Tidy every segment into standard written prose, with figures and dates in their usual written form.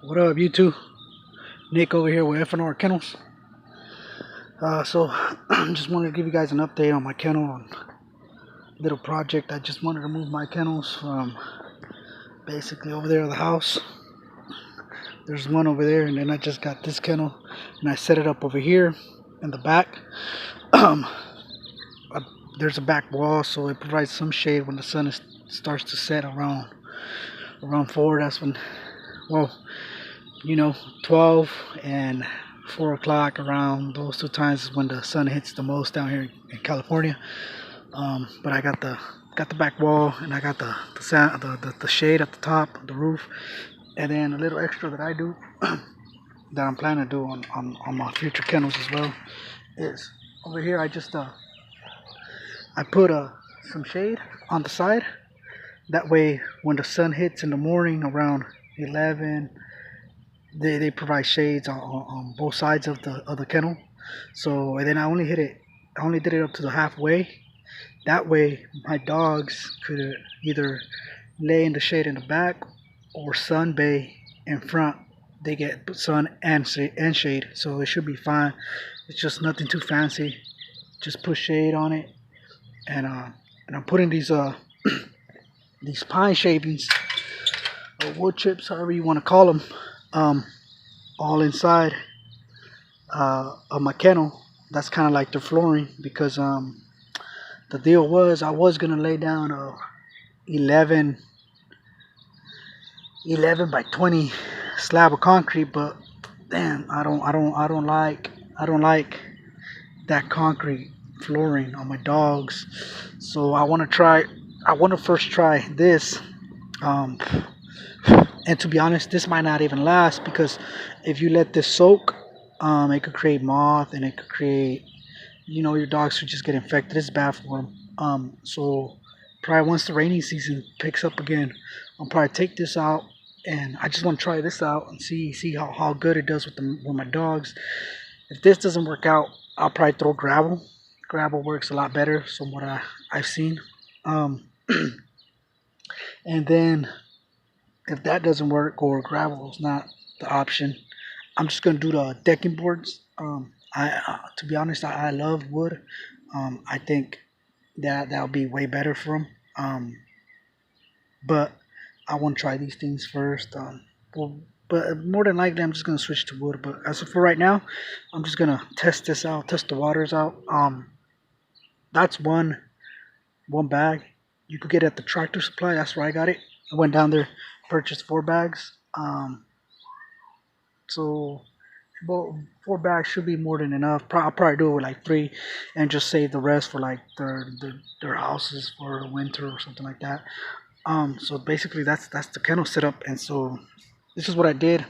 What up, you two? Nick over here with F&R Kennels. So, just wanted to give you guys an update on my kennel, on little project. I just wanted to move my kennels from basically over there at the house. There's one over there, and then I just got this kennel, and I set it up over here in the back. Um, there's a back wall, so it provides some shade when the sun starts to set around 4. That's when, well, 12 and 4 o'clock, around those two times is when the sun hits the most down here in California. But I got the back wall, and I got the shade at the top, the roof, and then a little extra that I do that I'm planning to do on my future kennels as well is over here. I put some shade on the side. That way, when the sun hits in the morning around 11, they provide shades on both sides of the kennel. So, and then I only did it up to the halfway. That way my dogs could either lay in the shade in the back or sunbathe in front. They get sun and shade, so it should be fine. It's just nothing too fancy. Just put shade on it, and I'm putting these these pine shavings or wood chips, however you want to call them, all inside of my kennel. That's kind of like the flooring, because the deal was I was gonna lay down a 11 by 20 slab of concrete, but damn, I don't like that concrete flooring on my dogs. So I want to first try this. Um, and to be honest, this might not even last, because if you let this soak, it could create moth, and it could create, your dogs could just get infected. It's bad for them. So probably once the rainy season picks up again, I'll probably take this out, and I just want to try this out and see how good it does with my dogs. If this doesn't work out, I'll probably throw gravel. Gravel works a lot better from what I've seen. And then if that doesn't work, or gravel is not the option, I'm just gonna do the decking boards. To be honest, I love wood. I think that'll be way better for them. But I want to try these things first. But more than likely, I'm just gonna switch to wood. But as for right now, I'm just gonna test this out, test the waters out. That's one bag you could get at the Tractor Supply. That's where I got it. I went down there, purchased 4 bags. So about 4 bags should be more than enough. I'll probably do it with like 3, and just save the rest for like their houses for the winter or something like that. So basically that's the kennel setup. And so this is what I did.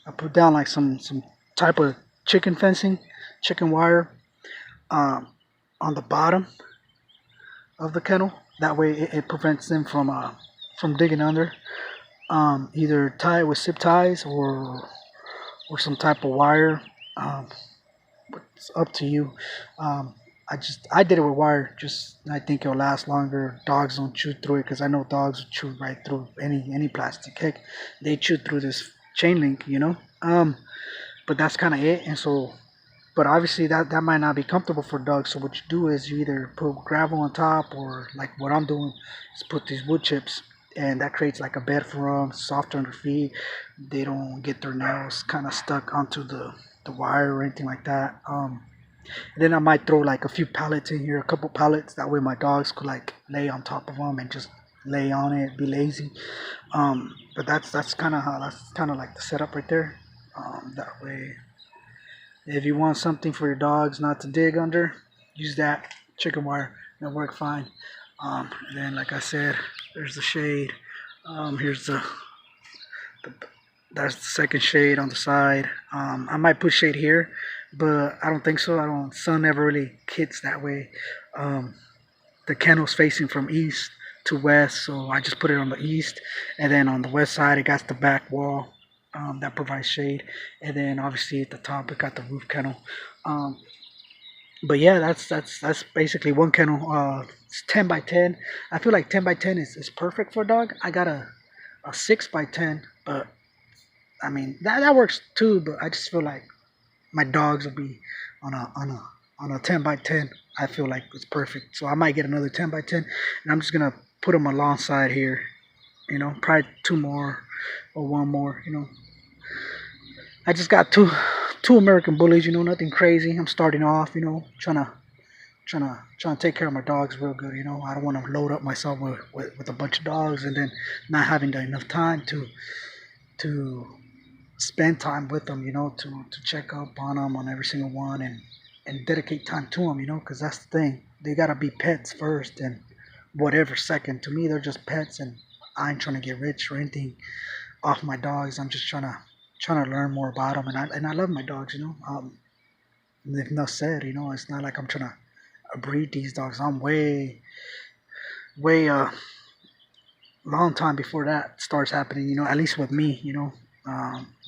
I put down like some type of chicken fencing, chicken wire, on the bottom of the kennel. That way it prevents them from digging under. Either tie it with zip ties, or some type of wire. But it's up to you. I did it with wire. I think it'll last longer. Dogs don't chew through it, because I know dogs will chew right through any plastic. Heck, they chew through this chain link. But that's kind of it. And so, but obviously that might not be comfortable for dogs. So what you do is you either put gravel on top, or like what I'm doing is put these wood chips, and that creates like a bed for them, soft on their feet. They don't get their nails kind of stuck onto the wire or anything like that. Then I might throw like a few pallets in here, a couple pallets. That way my dogs could like lay on top of them and just lay on it, be lazy. But that's kind of like the setup right there. That way, if you want something for your dogs not to dig under, use that chicken wire. It'll work fine. And then, like I said, there's the shade. Here's the that's the second shade on the side. I might put shade here, but I don't think so. Sun never really hits that way. The kennel's facing from east to west, so I just put it on the east, and then on the west side it got the back wall that provides shade, and then obviously at the top it got the roof kennel. But yeah, that's basically one kennel. It's 10 by 10. I feel like 10 by 10 is perfect for a dog. I got a 6 by 10, but I mean, that works too, but I just feel like my dogs will be on a 10 by 10. I feel like it's perfect. So I might get another 10 by 10, and I'm just gonna put them alongside here. Probably two more or one more. I just got two American bullies. Nothing crazy. I'm starting off. Trying to take care of my dogs real good. I don't want to load up myself with a bunch of dogs and then not having enough time to spend time with them, to check up on them on every single one and dedicate time to them, because that's the thing. They gotta be pets first and whatever second. To me, they're just pets, and I ain't trying to get rich or anything off my dogs. I'm just trying to learn more about them, and I love my dogs, If enough said, it's not like I'm trying to breed these dogs. I'm way long time before that starts happening. At least with me.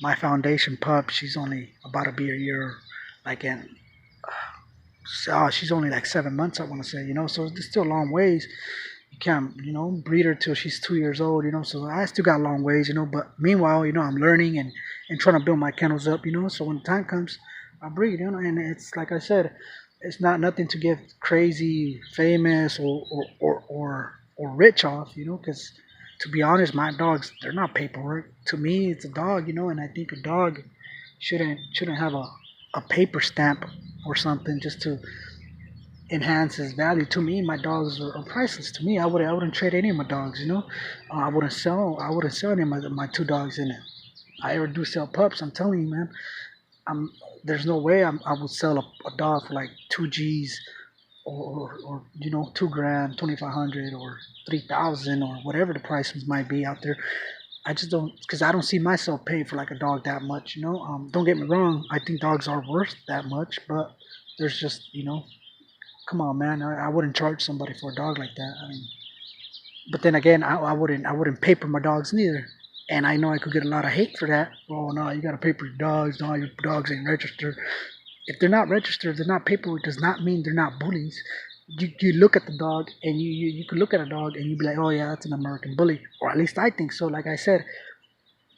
My foundation pup, she's only about to be a year, like in, she's only like 7 months, I want to say, so it's still a long ways. You can't, breed her till she's 2 years old, so I still got a long ways, but meanwhile, I'm learning and trying to build my kennels up, so when the time comes, I breed, and it's like I said, it's not nothing to get crazy famous or rich off, because to be honest, my dogs, they're not paperwork. To me, it's a dog, and I think a dog shouldn't have a paper stamp or something just to enhance his value. To me, my dogs are priceless. To me, I wouldn't trade any of my dogs. I wouldn't sell any of my two dogs in it. I ever do sell pups. I'm telling you, man. I'm There's no way I would sell a dog for like 2 G's or 2 grand, 2,500 or 3,000 or whatever the prices might be out there. I just don't, because I don't see myself paying for like a dog that much. Don't get me wrong. I think dogs are worth that much, but there's just come on, man. I wouldn't charge somebody for a dog like that. I mean, but then again, I wouldn't paper my dogs neither. And I know I could get a lot of hate for that. Oh no, you gotta paper your dogs. No, your dogs ain't registered. If they're not registered, they're not paperwork. Does not mean they're not bullies. You look at the dog and you could look at a dog and you be like, oh yeah, that's an American bully, or at least I think so. Like I said,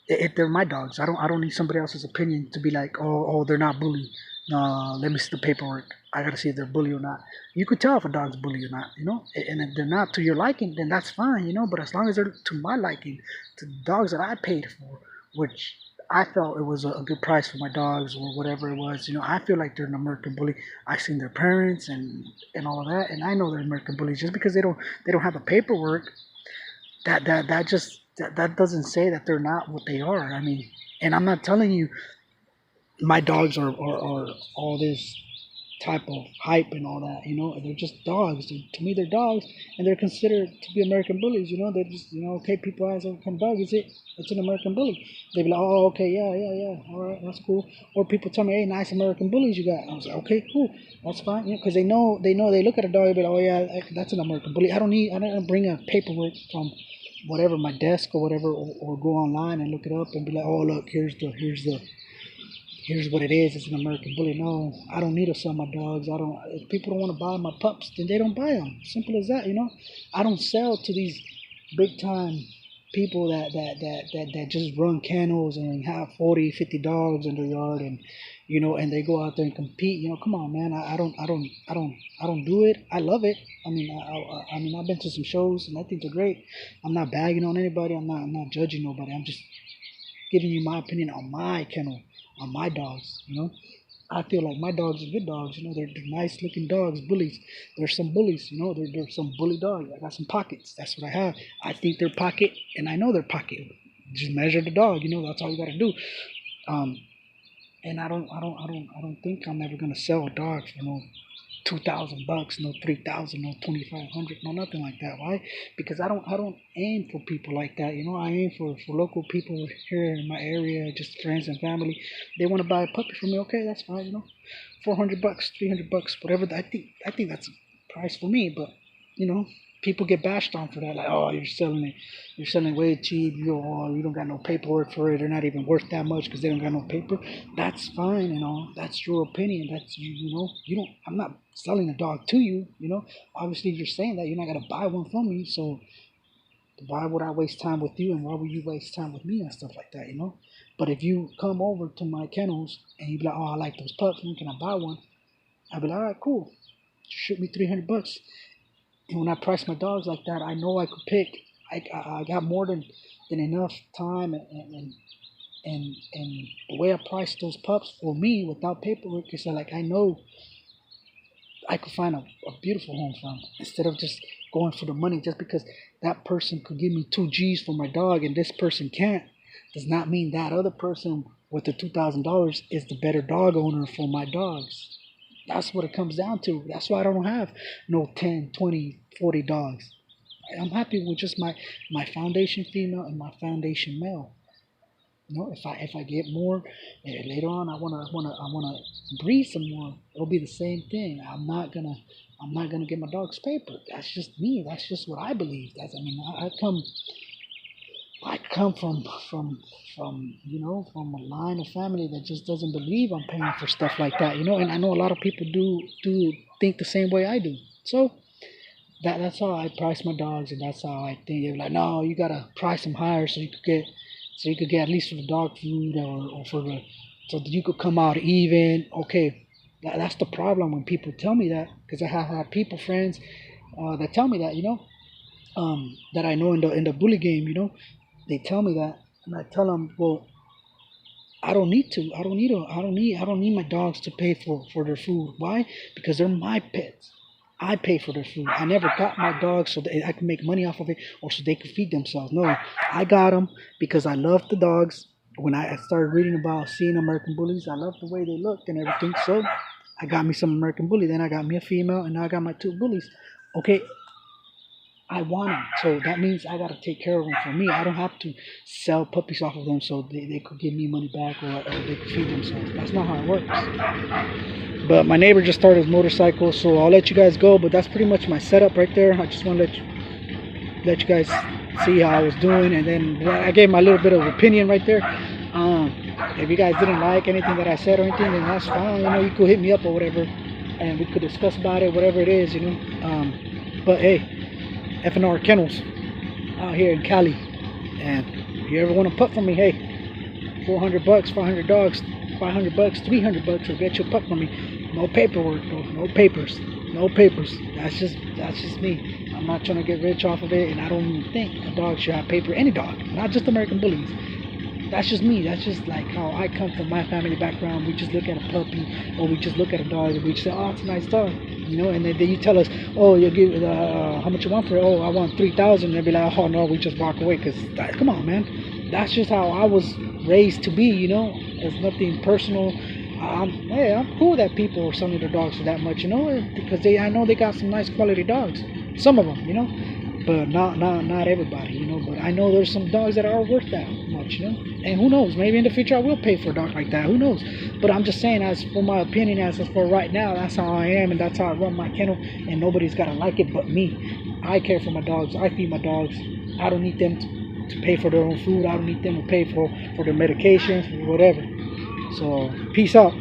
if they're my dogs, I don't need somebody else's opinion to be like, oh they're not bully. No, let me see the paperwork. I gotta see if they're bully or not. You could tell if a dog's bully or not, And if they're not to your liking, then that's fine, But as long as they're to my liking, to the dogs that I paid for, which I felt it was a good price for my dogs or whatever it was, I feel like they're an American bully. I've seen their parents and all of that, and I know they're American bullies. Just because they don't have the paperwork, that doesn't say that they're not what they are. I mean, and I'm not telling you my dogs are all this type of hype and all that. They're just dogs. To me, they're dogs, and they're considered to be American bullies. They're just okay. People ask, "What kind of dog is it?" It's an American bully. They be like, "Oh, okay, yeah, yeah, yeah. All right, that's cool." Or people tell me, "Hey, nice American bullies you got." I was like, "Okay, cool, that's fine." Because they look at a dog, they be like, "Oh yeah, that's an American bully." I don't bring a paperwork from whatever my desk or whatever, or go online and look it up and be like, "Oh, look, here's what it is. It's an American bully." No, I don't need to sell my dogs. I don't. If people don't want to buy my pups, then they don't buy them. Simple as that. I don't sell to these big time people that just run kennels and have 40, 50 dogs in their yard and they go out there and compete. Come on, man. I don't do it. I love it. I mean, I've been to some shows and I think they're great. I'm not bagging on anybody. I'm not judging nobody. I'm just giving you my opinion on my kennel, on my dogs. I feel like my dogs are good dogs. They're nice looking dogs, bullies. There's some bullies. There's some bully dogs. I got some pockets. That's what I have. I think they're pocket, and I know they're pocket. Just measure the dog. That's all you got to do. Um, and I don't think I'm ever gonna sell a dog for no $2,000, no 3,000, no 2,500, no nothing like that. Why? Because I don't aim for people like that. I aim for local people here in my area, just friends and family. They want to buy a puppy from me. Okay, that's fine. $400, $300, whatever. I think that's a price for me. But you know, people get bashed on for that. Like, oh, you're selling way cheap. You don't got no paperwork for it. They're not even worth that much because they don't got no paper. That's fine, That's your opinion. That's You don't. I'm not selling a dog to you. Obviously, if you're saying that, you're not gonna buy one from me. So why would I waste time with you, and why would you waste time with me and stuff like that, you know? But if you come over to my kennels and you be like, oh, I like those pups, when can I buy one? I'll be like, all right, cool. Shoot me $300. And when I price my dogs like that, I know I could pick. I got more than enough time and the way I price those pups for me without paperwork is like I know I could find a beautiful home for them instead of just going for the money just because that person could give me 2 G's for my dog and this person can't does not mean that other person with the $2,000 is the better dog owner for my dogs. That's what it comes down to. That's why I don't have no 10, 20, 40 dogs. I'm happy with just my foundation female and my foundation male. You know, if I get more later on, I wanna breed some more. It'll be the same thing. I'm not gonna get my dogs paper. That's just me. That's just what I believe. I come from from a line of family that just doesn't believe I'm paying for stuff like that. You know, and I know a lot of people do think the same way I do. So that's how I price my dogs, and that's how I think. They're like, no, you gotta price them higher so you could get at least for the dog food or for the so that you could come out even. Okay, that's the problem when people tell me that because I have had people friends that tell me that that I know in the bully game. They tell me that, and I tell them, well, I don't need to. I don't need my dogs to pay for their food. Why? Because they're my pets. I pay for their food. I never got my dogs so that I can make money off of it or so they could feed themselves. No, I got them because I love the dogs. When I started reading about seeing American bullies, I loved the way they looked and everything. So I got me some American bully. Then I got me a female, and now I got my 2 bullies. Okay, I want them. So that means I got to take care of them for me. I don't have to sell puppies off of them so they could give me money back or they could feed themselves. That's not how it works. But my neighbor just started his motorcycle, so I'll let you guys go. But that's pretty much my setup right there. I just want to let you guys see how I was doing. And then I gave my little bit of opinion right there. If you guys didn't like anything that I said or anything, then that's fine. You could hit me up or whatever. And we could discuss about it, whatever it is, But hey, F&R Kennels out here in Cali, and if you ever want to pup from me, hey, $400, 500 dogs, $500, $300 will get you a pup from me. No paperwork, bro. No papers. That's just me. I'm not trying to get rich off of it, and I don't even think a dog should have paper. Any dog, not just American bullies. That's just me. That's just like how I come from my family background. We just look at a puppy, or we just look at a dog, and we just say, "Oh, it's a nice dog," And then you tell us, "Oh, you give how much you want for it?" "Oh, I want $3,000." They'll be like, "Oh no," we just walk away because come on, man. That's just how I was raised to be. It's nothing personal. I'm cool that people are selling their dogs for that much, because I know they got some nice quality dogs. Some of them, but not everybody, But I know there's some dogs that are worth that much, And who knows? Maybe in the future I will pay for a dog like that. Who knows? But I'm just saying, as for my opinion, as for right now, that's how I am, and that's how I run my kennel. And nobody's gotta like it but me. I care for my dogs. I feed my dogs. I don't need them to pay for their own food. I don't need them to pay for their medications, whatever. So peace out.